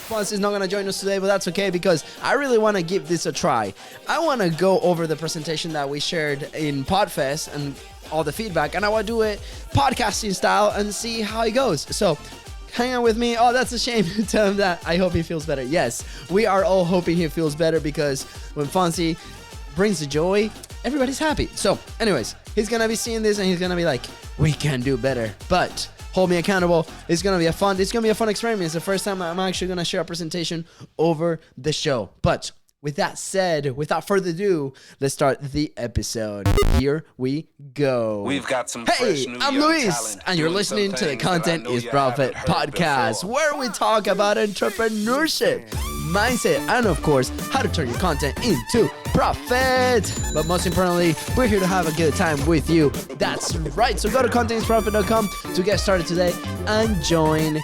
Fonz is not going to join us today, but that's okay because I really want to give this a try. I want to go over the presentation that we shared in PodFest and all the feedback, and I want to do it podcasting style and see how it goes. So hang on with me. Oh, that's a shame. Tell him that. I hope he feels better. Yes, we are all hoping he feels better because when Fonzi brings the joy, everybody's happy. So anyways, he's going to be seeing this and he's going to be like, we can do better. But hold me accountable. It's going to be a fun experiment. It's the first time I'm actually going to share a presentation over the show. But with that said, without further ado, let's start the episode. Here we go. We've got some fresh new I'm young Luis, talent and you're doing listening some to the things that I Content know is you Profit haven't heard podcast, before. where we talk about entrepreneurship, mindset, and of course, how to turn your content into profit. But most importantly, we're here to have a good time with you. That's right. So go to contentisprofit.com to get started today and join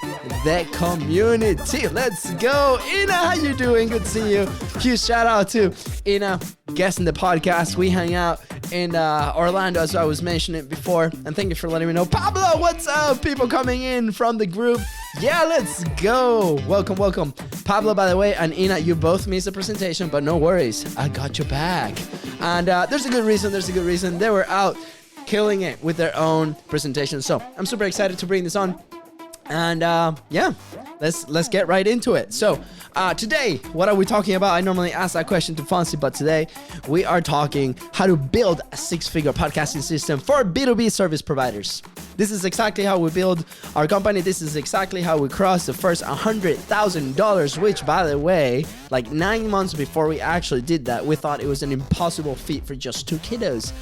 the community. Let's go. Ina, how you doing? Good to see you. Huge shout out to Ina, guesting the podcast. We hang out in Orlando, as I was mentioning before. And thank you for letting me know. Pablo, what's up? People coming in from the group. Yeah, let's go. Welcome, welcome. Pablo, by the way, and Ina, you both missed the presentation, but no worries. I got your back. And there's a good reason. They were out killing it with their own presentation. So I'm super excited to bring this on. And yeah, let's get right into it. So today, what are we talking about? I normally ask that question to Fonzi, but today we are talking how to build a six-figure podcasting system for B2B service providers. This is exactly how we build our company. This is exactly how we crossed the first $100,000, which, by the way, like 9 months before we actually did that, we thought it was an impossible feat for just two kiddos.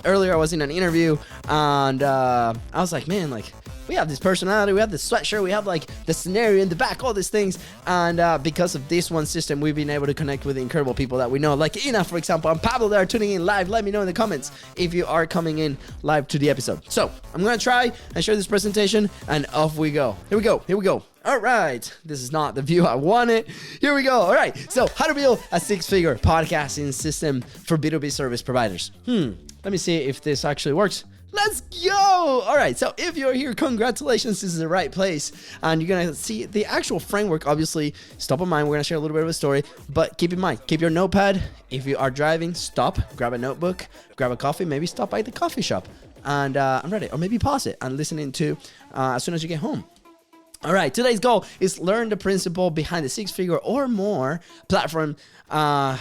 Earlier, I was in an interview, and I was like, man, like, we have this personality, we have this sweatshirt, we have like the scenario in the back, all these things. And because of this one system, we've been able to connect with incredible people that we know, like Ina, for example, and Pablo that are tuning in live. Let me know in the comments if you are coming in live to the episode. So I'm going to try and share this presentation and off we go. Here we go. All right. This is not the view I wanted. Here we go. All right. So how to build a six-figure podcasting system for B2B service providers. Let me see if this actually works. Let's go! All right, so if you're here, congratulations, this is the right place. And you're gonna see the actual framework, obviously, stop in mind. We're gonna share a little bit of a story, but keep in mind, keep your notepad. If you are driving, stop, grab a notebook, grab a coffee, maybe stop by the coffee shop. And I'm ready, or maybe pause it and listen into as soon as you get home. All right, today's goal is learn the principle behind the six-figure or more platform and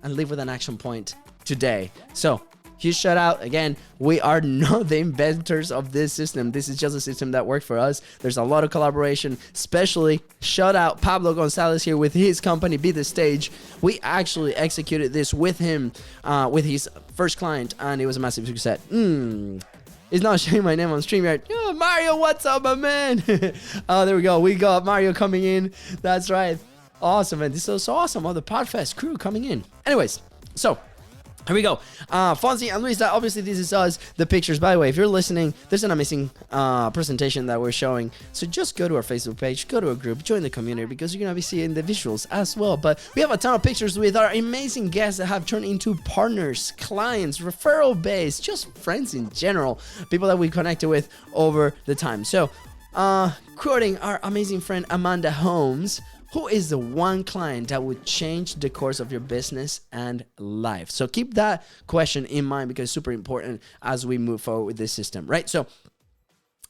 live with an action point today. So, huge shout out. Again, we are not the inventors of this system. This is just a system that worked for us. There's a lot of collaboration, especially shout out Pablo Gonzalez here with his company, Be The Stage. We actually executed this with him, with his first client, and it was a massive success. It's not showing my name on StreamYard. Oh, Mario, what's up, my man? Oh, there we go. We got Mario coming in. That's right. Awesome, man. This is so awesome. Oh, the PodFest crew coming in. Anyways, so here we go. Fonzi and LuisDa, obviously this is us, the pictures. By the way, if you're listening, there's an amazing presentation that we're showing. So just go to our Facebook page, go to a group, join the community because you're going to be seeing the visuals as well. But we have a ton of pictures with our amazing guests that have turned into partners, clients, referral base, just friends in general, people that we connected with over the time. So quoting our amazing friend Amanda Holmes, who is the one client that would change the course of your business and life? So keep that question in mind because it's super important as we move forward with this system, right? So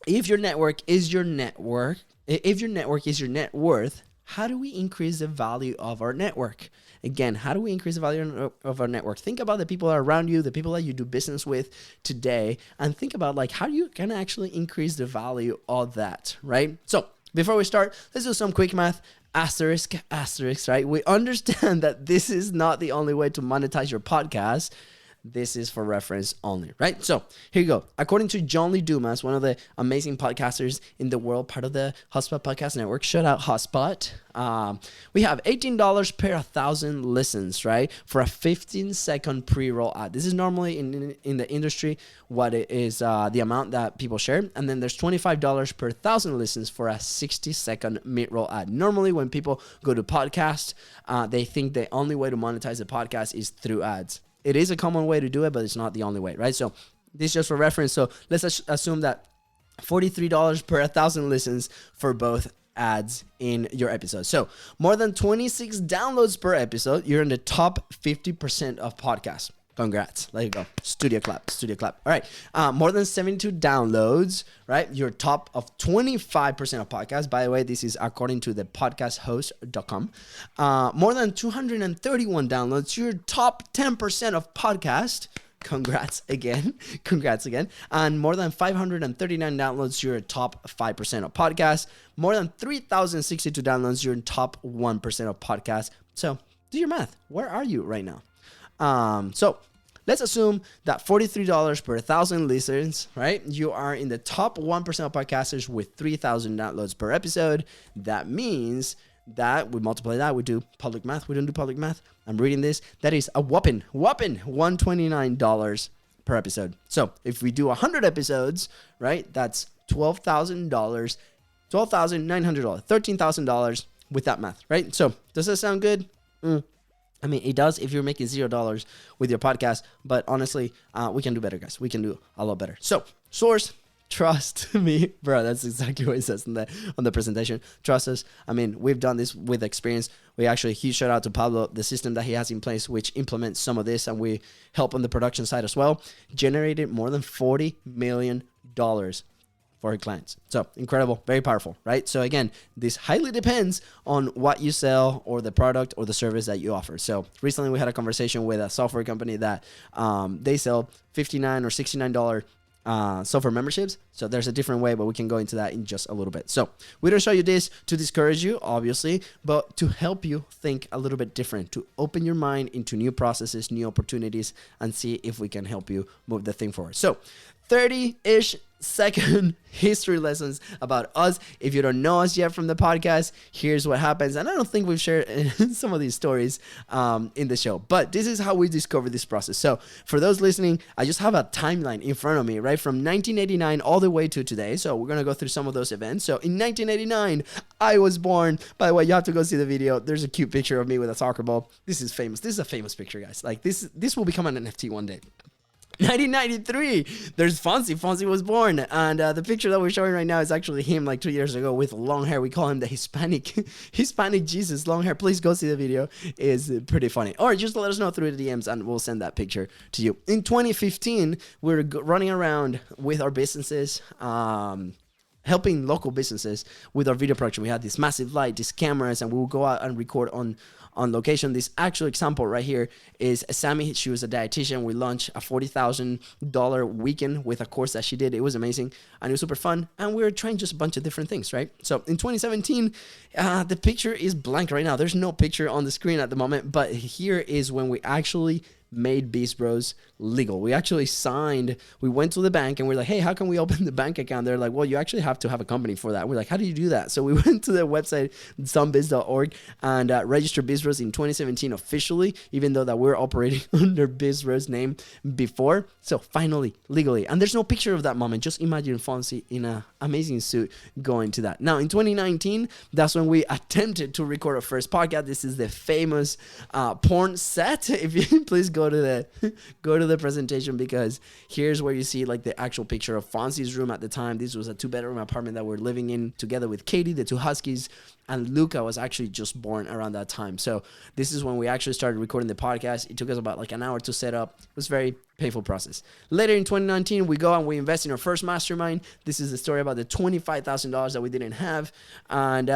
if your network is your network, if your network is your net worth, how do we increase the value of our network? Again, how do we increase the value of our network? Think about the people around you, the people that you do business with today, and think about like how you can actually increase the value of that, right? So before we start, let's do some quick math. Asterisk, right? We understand that this is not the only way to monetize your podcast. This is for reference only, right? So here you go. According to John Lee Dumas, one of the amazing podcasters in the world, part of the Hotspot Podcast Network, shout out Hotspot. We have $18 per 1,000 listens, right? For a 15-second pre-roll ad. This is normally in the industry what it is the amount that people share. And then there's $25 per 1,000 listens for a 60-second mid-roll ad. Normally when people go to podcast, they think the only way to monetize a podcast is through ads. It is a common way to do it, but it's not the only way, right? So this is just for reference. So let's assume that $43 per 1,000 listens for both ads in your episode. So more than 26 downloads per episode, you're in the top 50% of podcasts. Congrats. There you go. Studio clap. All right. More than 72 downloads, right? You're top of 25% of podcasts. By the way, this is according to the podcasthost.com. More than 231 downloads. You're top 10% of podcast. Congrats again. And more than 539 downloads, you're top 5% of podcasts. More than 3,062 downloads, you're in top 1% of podcasts. So do your math. Where are you right now? So let's assume that $43 per 1,000 listens, right? You are in the top 1% of podcasters with 3,000 downloads per episode. That means that we multiply that. We do public math. We don't do public math. I'm reading this. That is a whopping $129 per episode. So if we do 100 episodes, right, that's $12,000, $12,900, $13,000 with that math, right? So does that sound good? I mean, it does if you're making $0 with your podcast, but honestly, we can do better, guys. We can do a lot better. So, source, trust me, bro. That's exactly what it says on the presentation. Trust us. I mean, we've done this with experience. We actually, huge shout out to Pablo, the system that he has in place, which implements some of this, and we help on the production side as well. Generated more than $40 million for our clients. So incredible, very powerful, right? So again, this highly depends on what you sell or the product or the service that you offer. So recently we had a conversation with a software company that they sell $59 or $69 software memberships. So there's a different way, but we can go into that in just a little bit. So we don't show you this to discourage you, obviously, but to help you think a little bit different, to open your mind into new processes, new opportunities, and see if we can help you move the thing forward. So 30-ish second history lessons about us. If you don't know us yet from the podcast, here's what happens. And I don't think we've shared some of these stories in the show, but this is how we discovered this process. So for those listening, I just have a timeline in front of me, right? From 1989 all the way to today. So we're going to go through some of those events. So in 1989, I was born. By the way, you have to go see the video. There's a cute picture of me with a soccer ball. This is famous. This is a famous picture, guys. Like this will become an NFT one day. 1993, there's FONZI. FONZI was born, and the picture that we're showing right now is actually him like 2 years ago with long hair. We call him the Hispanic Jesus, long hair. Please go see the video. It's pretty funny. Or just let us know through the DMs and we'll send that picture to you. In 2015, we're running around with our businesses, helping local businesses with our video production. We had this massive light, these cameras, and we will go out and record on location. This actual example right here is Sammy. She was a dietitian. We launched a $40,000 weekend with a course that she did. It was amazing and it was super fun. And we were trying just a bunch of different things, right? So in 2017, the picture is blank right now. There's no picture on the screen at the moment, but here is when we actually made BIZBROS legal. We actually signed, we went to the bank and we're like, hey, how can we open the bank account? They're like, well, you actually have to have a company for that. We're like, how do you do that? So we went to the website, somebiz.org, and registered BIZBROS in 2017 officially, even though that we're operating under BIZBROS name before. So finally, legally. And there's no picture of that moment. Just imagine FONZI in an amazing suit going to that. Now, in 2019, that's when we attempted to record our first podcast. This is the famous porn set. If you please go to the presentation, because here's where you see like the actual picture of FONZI's room at the time. This was a 2-bedroom apartment that we're living in together with Katie, the 2 huskies, and Luca was actually just born around that time. So this is when we actually started recording the podcast. It took us about like an hour to set up. It was very painful process. Later in 2019, we go and we invest in our first mastermind. This is the story about the $25,000 that we didn't have. And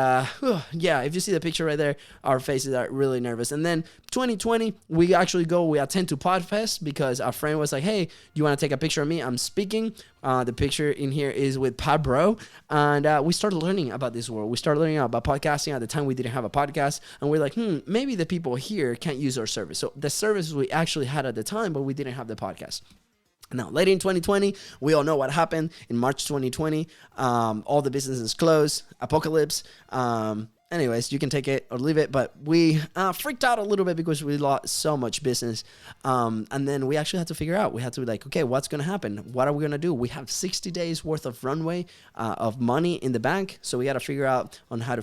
yeah, if you see the picture right there, our faces are really nervous. And then 2020, we attend to PodFest because our friend was like, hey, you want to take a picture of me? I'm speaking. The picture in here is with Pablo. And we started learning about this world. We started learning about podcasting. At the time, we didn't have a podcast. And we're like, maybe the people here can't use our service. So the services we actually had at the time, but we didn't have the podcast. Now, later in 2020, we all know what happened. In March 2020, all the businesses closed, apocalypse. Anyways, you can take it or leave it, but we freaked out a little bit because we lost so much business. And then we actually had to figure out, we had to be like, okay, what's going to happen? What are we going to do? We have 60 days worth of runway of money in the bank. So we got to figure out on how to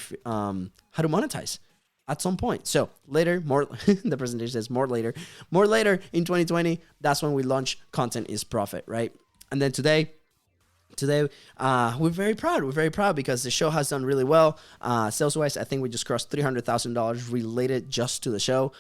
monetize at some point. So later, more, the presentation says more later in 2020, that's when we launched Content is Profit, right? And then today, today, we're very proud. We're very proud because the show has done really well. Sales-wise, I think we just crossed $300,000 related just to the show.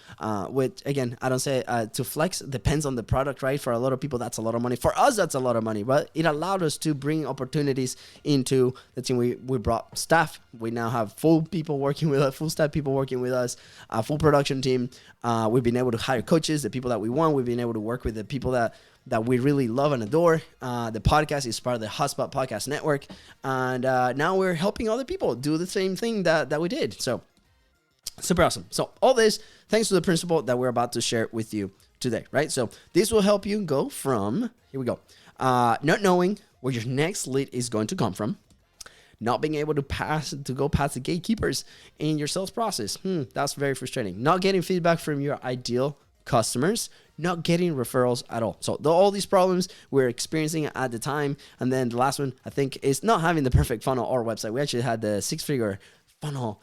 Which, again, I don't say to flex. Depends on the product, right? For a lot of people, that's a lot of money. For us, that's a lot of money. But it allowed us to bring opportunities into the team. We brought staff. We now have full people working with us, full staff people working with us, a full production team. We've been able to hire coaches, the people that we want. We've been able to work with the people that we really love and adore. The podcast is part of the Hotspot Podcast Network. And now we're helping other people do the same thing that we did. So super awesome. So all this, thanks to the principle that we're about to share with you today, right? So this will help you go from, here we go, not knowing where your next lead is going to come from, not being able to go past the gatekeepers in your sales process. That's very frustrating. Not getting feedback from your ideal customers, not getting referrals at all. So all these problems we're experiencing at the time. And then the last one, I think, is not having the perfect funnel or website. We actually had the six-figure funnel.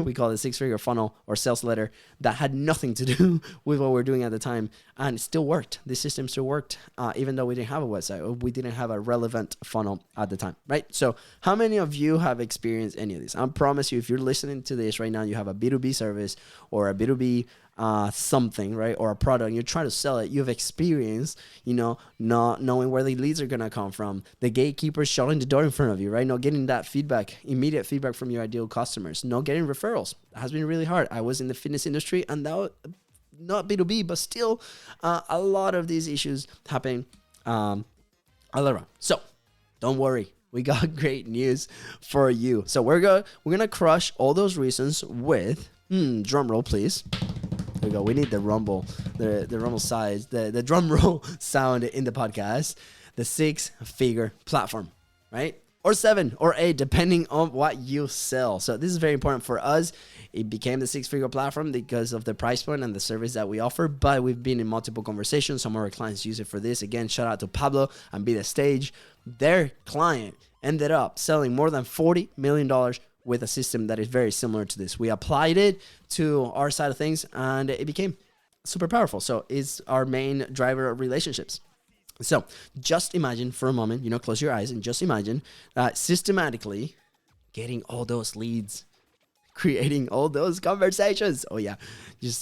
We call it six-figure funnel or sales letter that had nothing to do with what we were doing at the time. And it still worked. The system still worked, even though we didn't have a website or we didn't have a relevant funnel at the time, right? So how many of you have experienced any of this? I promise you, if you're listening to this right now, you have a B2B service or a B2B something, right? Or a product, and you're trying to sell it. You've experienced, not knowing where the leads are going to come from. The gatekeepers shutting the door in front of you, right? Not getting that feedback, immediate feedback from your ideal customers. Not getting referrals. That has been really hard. I was in the fitness industry, and that was not B2B, but still a lot of these issues happening all around. So don't worry. We got great news for you. So we're gonna crush all those reasons with drum roll, please. There we go. We need the rumble, the rumble size, the drum roll sound in the podcast. The six-figure platform, right? Or 7 or 8, depending on what you sell. So this is very important for us. It became the six-figure platform because of the price point and the service that we offer. But we've been in multiple conversations. Some of our clients use it for this. Again, shout out to Pablo and Be The Stage. Their client ended up selling more than $40 million with a system that is very similar to this. We applied it to our side of things and it became super powerful. So it's our main driver of relationships. So just imagine for a moment, close your eyes and just imagine systematically getting all those leads, creating all those conversations. Oh yeah,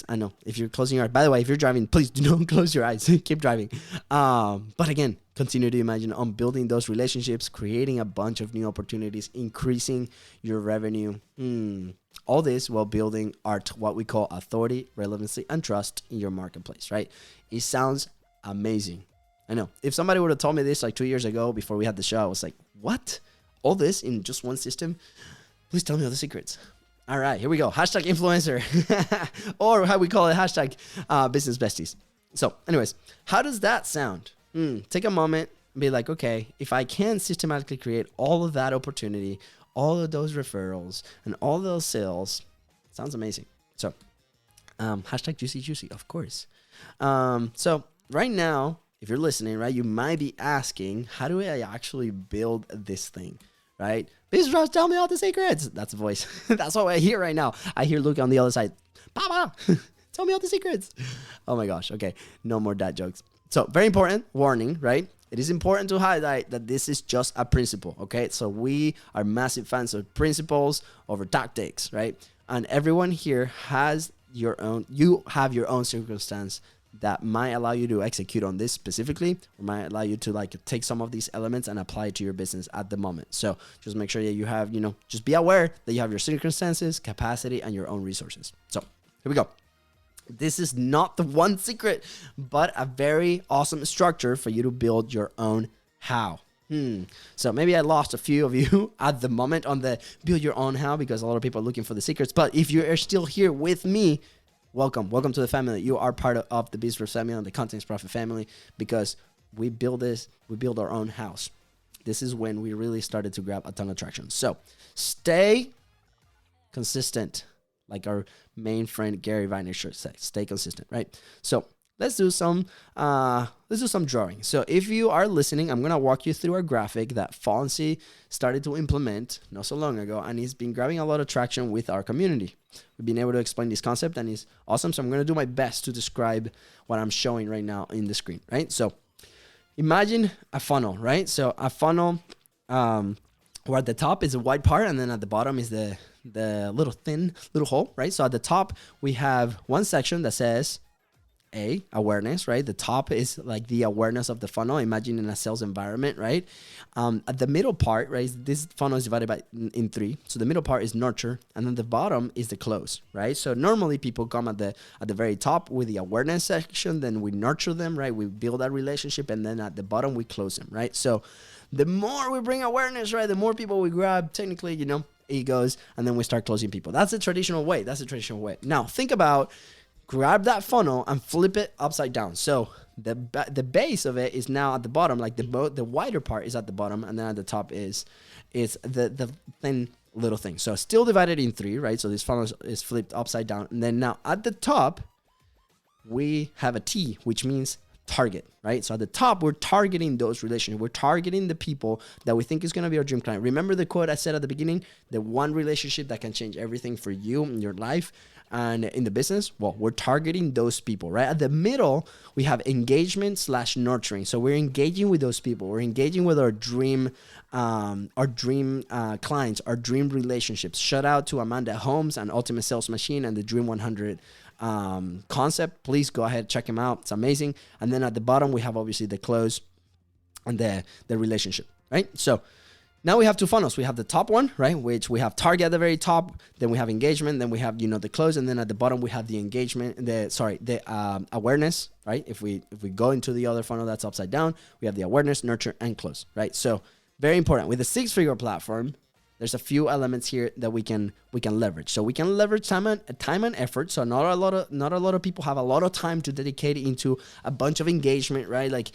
I know if you're closing your eyes, by the way, if you're driving, please do not close your eyes, keep driving. But again, continue to imagine on building those relationships, creating a bunch of new opportunities, increasing your revenue. All this while building what we call authority, relevancy, and trust in your marketplace, right? It sounds amazing. I know. If somebody would have told me this like 2 years ago before we had the show, I was like, what? All this in just one system? Please tell me all the secrets. All right, here we go. Hashtag influencer or how we call it, hashtag business besties. So anyways, how does that sound? Take a moment and be like, okay, if I can systematically create all of that opportunity, all of those referrals and all those sales, sounds amazing. So hashtag juicy, of course. So right now, if you're listening, right, you might be asking, how do I actually build this thing, right? BIZBROS, tell me all the secrets. That's a voice. That's what I hear right now. I hear Luke on the other side. Papa, tell me all the secrets. Oh my gosh. Okay. No more dad jokes. So very important warning, right? It is important to highlight that this is just a principle, okay? So we are massive fans of principles over tactics, right? And everyone here has you have your own circumstance that might allow you to execute on this specifically, or might allow you to take some of these elements and apply it to your business at the moment. So just make sure that you have, just be aware that you have your circumstances, capacity, and your own resources. So here we go. This is not the one secret, but a very awesome structure for you to build your own how. So maybe I lost a few of you at the moment on the build your own how, because a lot of people are looking for the secrets. But if you are still here with me, welcome to the family. You are part of the BIZBROS family and the Content Profit family, because we build our own house. This is when we really started to grab a ton of traction. So stay consistent, like our main friend Gary Vaynerchuk says. Stay consistent, right? So let's do some drawing. So if you are listening, I'm gonna walk you through a graphic that FONZI started to implement not so long ago, and he's been grabbing a lot of traction with our community. We've been able to explain this concept, and it's awesome. So I'm gonna do my best to describe what I'm showing right now in the screen, right? So imagine a funnel, right? So a funnel, where at the top is a white part, and then at the bottom is the little thin little hole, right? So at the top, we have one section that says awareness, right? The top is like the awareness of the funnel. Imagine in a sales environment, right? At the middle part, right? This funnel is divided in three. So the middle part is nurture, and then the bottom is the close, right? So normally people come at the very top with the awareness section, then we nurture them, right? We build that relationship, and then at the bottom we close them, right? So the more we bring awareness, right, the more people we grab, technically, egos, and then we start closing people. That's the traditional way. Now think about, grab that funnel and flip it upside down. So the base of it is now at the bottom, like the wider part is at the bottom, and then at the top is the thin little thing. So still divided in three, right? So this funnel is flipped upside down, and then now at the top we have a T, which means target, right? So at the top, we're targeting those relationships. We're targeting the people that we think is going to be our dream client. Remember the quote I said at the beginning, the one relationship that can change everything for you in your life and in the business? Well, we're targeting those people, right? At the middle, we have engagement / nurturing. So we're engaging with those people. We're engaging with our dream clients, our dream relationships. Shout out to Amanda Holmes and Ultimate Sales Machine and the Dream 100 concept. Please go ahead, check him out. It's amazing. And then at the bottom, we have obviously the close and the relationship, right? So now we have two funnels. We have the top one, right, which we have target at the very top. Then we have engagement. Then we have, the close. And then at the bottom, we have the engagement, the awareness, right? If we go into the other funnel that's upside down, we have the awareness, nurture, and close, right? So very important. With the six-figure platform, there's a few elements here that we can leverage. So we can leverage time and effort. So not a lot of people have a lot of time to dedicate into a bunch of engagement, right? Like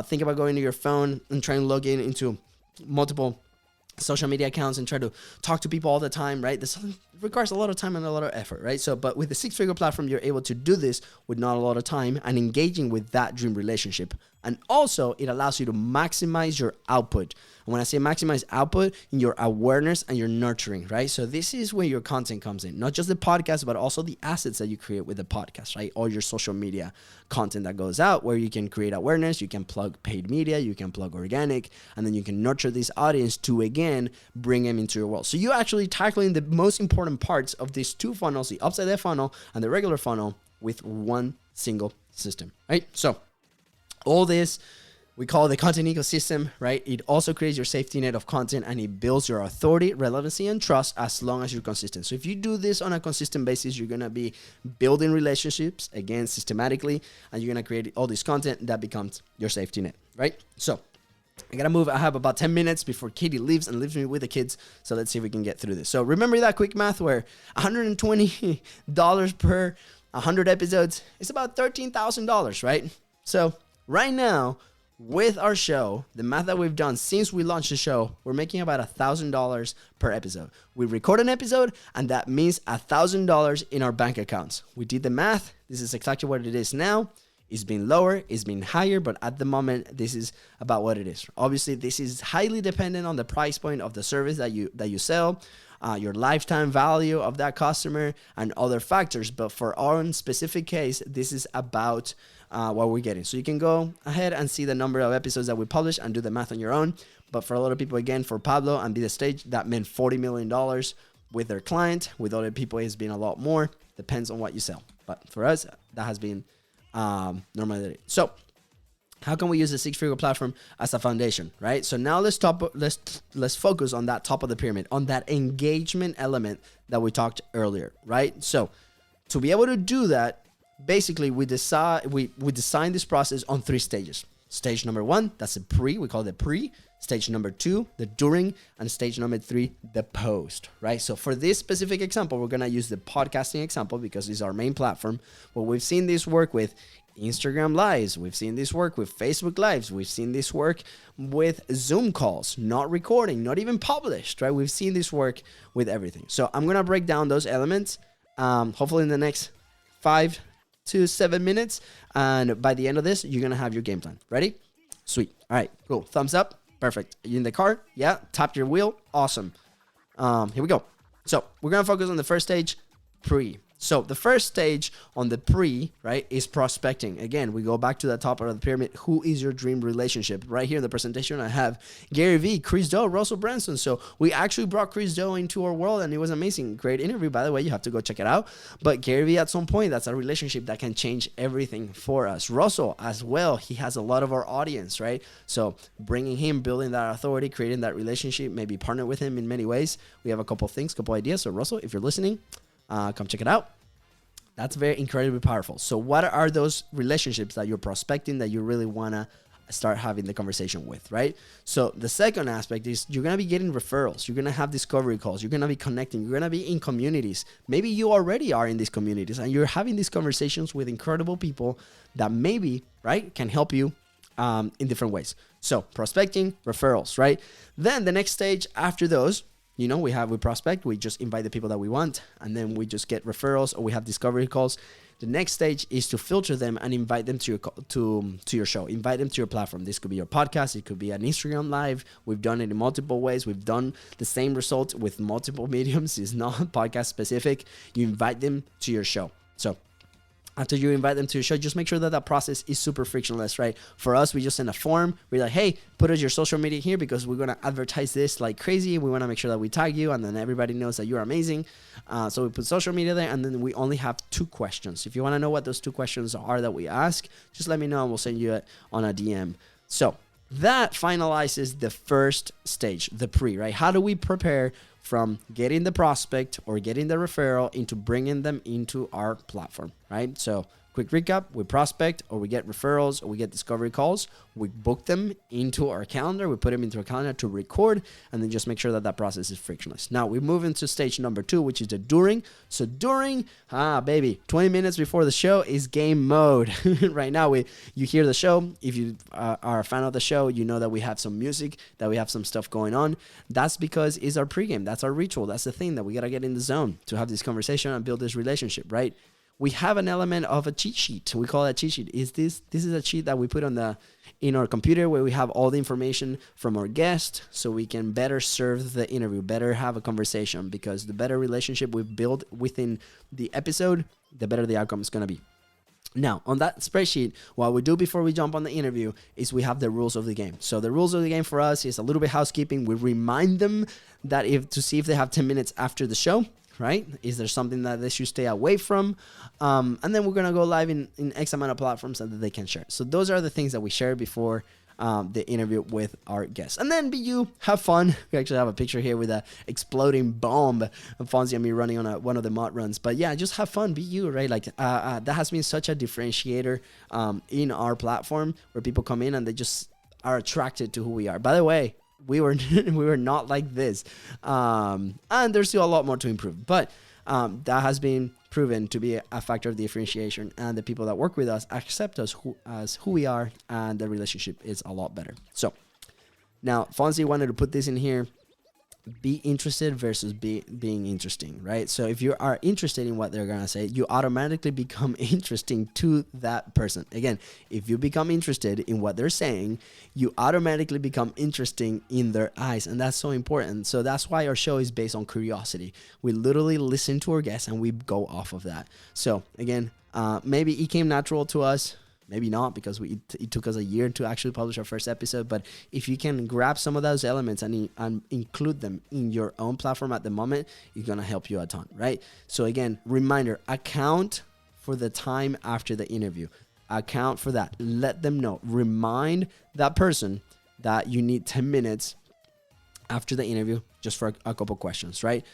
think about going to your phone and trying to log into multiple social media accounts and try to talk to people all the time, right? This requires a lot of time and a lot of effort, right? So, but with the six-figure platform, you're able to do this with not a lot of time and engaging with that dream relationship. And also, it allows you to maximize your output. And when I say maximize output, in your awareness and your nurturing, right? So this is where your content comes in. Not just the podcast, but also the assets that you create with the podcast, right? All your social media content that goes out, where you can create awareness, you can plug paid media, you can plug organic, and then you can nurture this audience to, again, bring them into your world. So you're actually tackling the most important parts of these two funnels, the upside down funnel and the regular funnel, with one single system, right? So all this we call the content ecosystem, right? It also creates your safety net of content, and it builds your authority, relevancy, and trust as long as you're consistent. So if you do this on a consistent basis, you're going to be building relationships, again, systematically, and you're going to create all this content that becomes your safety net, right? So I got to move. I have about 10 minutes before Katie leaves and leaves me with the kids. So let's see if we can get through this. So remember that quick math where $120 per 100 episodes is about $13,000, right? So right now, with our show, the math that we've done since we launched the show, we're making about $1,000 per episode. We record an episode, and that means $1,000 in our bank accounts. We did the math. This is exactly what it is now. It's been lower, it's been higher, but at the moment, this is about what it is. Obviously, this is highly dependent on the price point of the service that you sell, your lifetime value of that customer, and other factors. But for our own specific case, this is about what we're getting. So you can go ahead and see the number of episodes that we publish and do the math on your own. But for a lot of people, again, for Pablo and Be The Stage, that meant $40 million with their client. With other people, it's been a lot more. Depends on what you sell. But for us, that has been normally. So how can we use the six-figure platform as a foundation, right? So now let's focus on that top of the pyramid, on that engagement element that we talked earlier, right? So to be able to do that, basically we design this process on 3 stages. Stage number 1, that's the pre, we call it the pre. Stage number 2, the during, and stage number 3, the post, right? So for this specific example, we're gonna use the podcasting example because it's our main platform. But we've seen this work with Instagram Lives, we've seen this work with Facebook Lives, we've seen this work with Zoom calls, not recording, not even published, right? We've seen this work with everything. So I'm gonna break down those elements, hopefully in the next 5 to 7 minutes, and by the end of this, you're gonna have your game plan. Ready? Sweet. All right, cool. Thumbs up. Perfect. Are you in the car? Yeah. Tap your wheel. Awesome. Here we go. So we're gonna focus on the first stage, pre. So the first stage on the pre, right, is prospecting. Again, we go back to the top of the pyramid. Who is your dream relationship? Right here in the presentation, I have Gary Vee, Chris Do, Russell Branson. So we actually brought Chris Do into our world, and it was amazing. Great interview, by the way. You have to go check it out. But Gary Vee, at some point, that's a relationship that can change everything for us. Russell as well. He has a lot of our audience, right? So bringing him, building that authority, creating that relationship, maybe partner with him in many ways. We have a couple things, couple ideas. So Russell, if you're listening, come check it out. That's very incredibly powerful. So what are those relationships that you're prospecting that you really want to start having the conversation with, right? So the second aspect is you're going to be getting referrals. You're going to have discovery calls. You're going to be connecting. You're going to be in communities. Maybe you already are in these communities and you're having these conversations with incredible people that maybe, right, can help you in different ways. So prospecting, referrals, right? Then the next stage after those, you know, we prospect, we just invite the people that we want, and then we just get referrals, or we have discovery calls. The next stage is to filter them and invite them to your show, invite them to your platform. This could be your podcast, it could be an Instagram live. We've done it in multiple ways. We've done the same result with multiple mediums. It's not podcast specific. You invite them to your show. So after you invite them to your show, just make sure that that process is super frictionless, right? For us, we just send a form. We're like, hey, put us your social media here because we're going to advertise this like crazy. We want to make sure that we tag you and then everybody knows that you're amazing. So we put social media there, and then we only have 2 questions. If you want to know what those 2 questions are that we ask, just let me know and we'll send you it on a DM. So that finalizes the first stage, the pre, right? How do we prepare from getting the prospect or getting the referral into bringing them into our platform, right? So quick recap, we prospect or we get referrals or we get discovery calls. We book them into our calendar. We put them into our calendar to record, and then just make sure that that process is frictionless. Now we move into stage number 2, which is the during. So during, baby, 20 minutes before the show is game mode. Right now, you hear the show. If you are a fan of the show, you know that we have some music, that we have some stuff going on. That's because it's our pregame. That's our ritual. That's the thing that we got to get in the zone to have this conversation and build this relationship, right? We have an element of a cheat sheet. We call it a cheat sheet. This is a sheet that we put in our computer where we have all the information from our guest so we can better serve the interview, better have a conversation, because the better relationship we build within the episode, the better the outcome is going to be. Now, on that spreadsheet, what we do before we jump on the interview is we have the rules of the game. So the rules of the game for us is a little bit housekeeping. We remind them that to see if they have 10 minutes after the show. Right? Is there something that they should stay away from? And then we're going to go live in X amount of platforms that they can share. So those are the things that we share before the interview with our guests. And then be you, have fun. We actually have a picture here with a exploding bomb of FONZI and me running on one of the mod runs. But yeah, just have fun, be you, right? Like that has been such a differentiator in our platform where people come in and they just are attracted to who we are. By the way, we were not like this, and there's still a lot more to improve, but that has been proven to be a factor of differentiation, and the people that work with us accept us as who we are, and the relationship is a lot better. So now FONZI wanted to put this in here: be interested versus being interesting, right? So if you are interested in what they're going to say, you automatically become interesting to that person. Again, if you become interested in what they're saying, you automatically become interesting in their eyes. And that's so important. So that's why our show is based on curiosity. We literally listen to our guests and we go off of that. So again, maybe it came natural to us. Maybe not, because it took us a year to actually publish our first episode. But if you can grab some of those elements and include them in your own platform at the moment, it's going to help you a ton, right? So again, reminder, account for the time after the interview. Account for that. Let them know. Remind that person that you need 10 minutes after the interview just for a couple questions, right?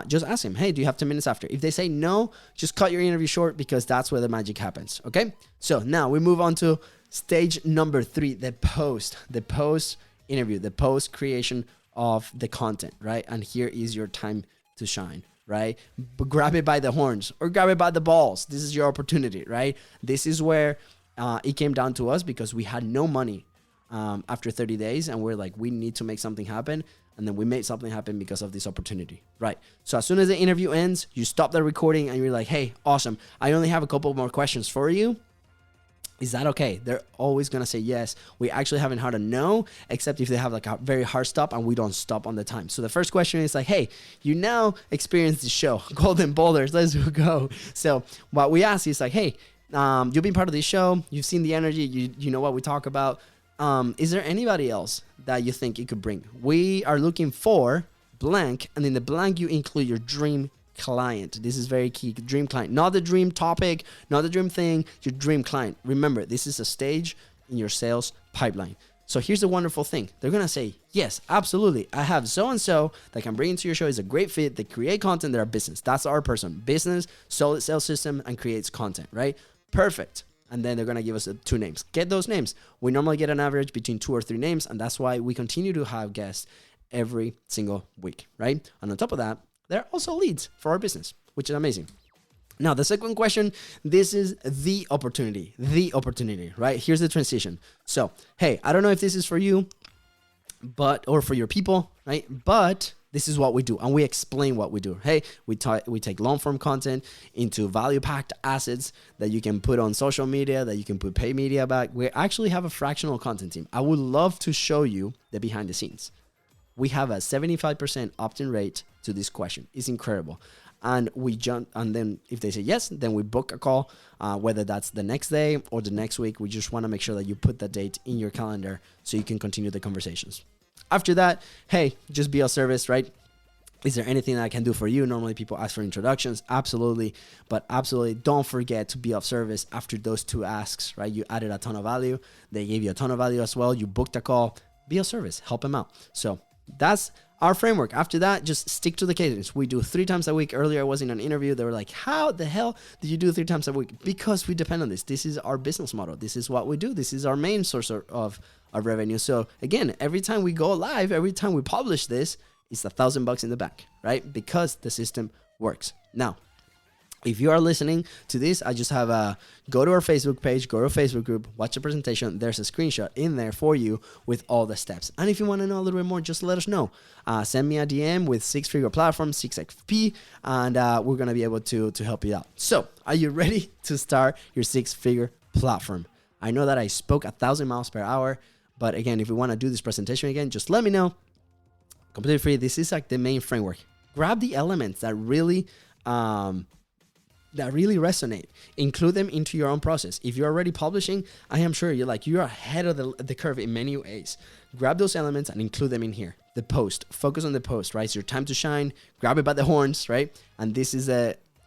Just ask him, hey, do you have 10 minutes after? If they say no, just cut your interview short, because that's where the magic happens, okay? So now we move on to stage number 3, the post interview, the post creation of the content, right? And here is your time to shine, right? But grab it by the horns or grab it by the balls. This is your opportunity, right? This is where it came down to us, because we had no money after 30 days, and we're like, we need to make something happen. And then we made something happen because of this opportunity, right? So as soon as the interview ends, you stop the recording and you're like, hey, awesome, I only have a couple more questions for you. Is that okay? They're always going to say yes. We actually haven't had a no, except if they have like a very hard stop and we don't stop on the time. So the first question is like, hey, you now experienced the show, Golden Boulders, let's go. So what we ask is like, hey, you've been part of this show. You've seen the energy. You know what we talk about. Is there anybody else that you think you could bring? We are looking for blank, and in the blank you include your dream client. This is very key. Dream client, not the dream topic, not the dream thing, your dream client. Remember, this is a stage in your sales pipeline. So here's the wonderful thing. They're going to say, yes, absolutely. I have so-and-so that can bring into your show. Is a great fit. They create content. They're a business. That's our person. Business, solid sales system, and creates content, right? Perfect. And then they're going to give us 2 names. Get those names. We normally get an average between 2 or 3 names. And that's why we continue to have guests every single week, right? And on top of that, they're also leads for our business, which is amazing. Now, the second question, this is the opportunity, right? Here's the transition. So, hey, I don't know if this is for you, or for your people, right? But this is what we do, and we explain what we do. Hey, we take long-form content into value-packed assets that you can put on social media, that you can put paid media back. We actually have a fractional content team. I would love to show you the behind the scenes. We have a 75% opt-in rate to this question. It's incredible. And we jump, and then if they say yes, then we book a call, whether that's the next day or the next week. We just want to make sure that you put that date in your calendar so you can continue the conversations. After that, hey, just be of service, right? Is there anything that I can do for you? Normally people ask for introductions. Absolutely. But absolutely don't forget to be of service after those 2 asks, right? You added a ton of value. They gave you a ton of value as well. You booked a call. Be of service. Help them out. So that's our framework. After that, just stick to the cadence. We do 3 times a week. Earlier, I was in an interview. They were like, how the hell did you do 3 times a week? Because we depend on this. This is our business model. This is what we do. This is our main source of revenue. So again, every time we go live, every time we publish this, it's $1,000 in the bank, right? Because the system works. Now, if you are listening to this, I just have go to our Facebook page, go to our Facebook group, watch the presentation. There's a screenshot in there for you with all the steps. And if you want to know a little bit more, just let us know. Send me a DM with 6-figure platform, 6XP, and we're going to be able to help you out. So are you ready to start your 6-figure platform? I know that I spoke 1,000 miles per hour, but again, if we want to do this presentation again, just let me know. Completely free. This is like the main framework. Grab the elements that really resonate. Include them into your own process. If you're already publishing, I am sure you're ahead of the curve in many ways. Grab those elements and include them in here. The post. Focus on the post, right? It's your time to shine. Grab it by the horns, right? And this is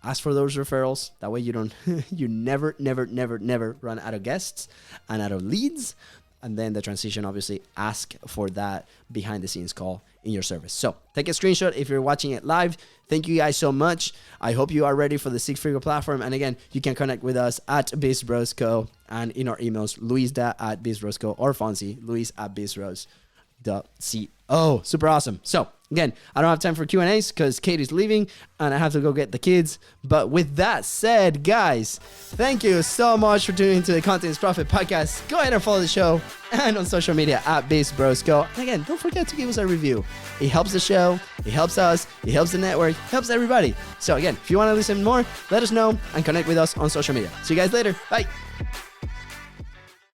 ask for those referrals. That way you don't, you never run out of guests and out of leads. And then the transition, obviously, ask for that behind the scenes call in your service. So take a screenshot if you're watching it live. Thank you guys so much. I hope you are ready for the 6-figure platform. And again, you can connect with us at BIZBROS Co. and in our emails, LuisDa at BIZBROS Co. or FONZI, Luis at BIZBROS.co. Super awesome. So again, I don't have time for Q&As because Katie's leaving and I have to go get the kids. But with that said, guys, thank you so much for tuning into the Content is Profit podcast. Go ahead and follow the show and on social media at BIZBROS Co. And again, don't forget to give us a review. It helps the show, it helps us, it helps the network, helps everybody. So again, if you want to listen more, let us know and connect with us on social media. See you guys later. Bye.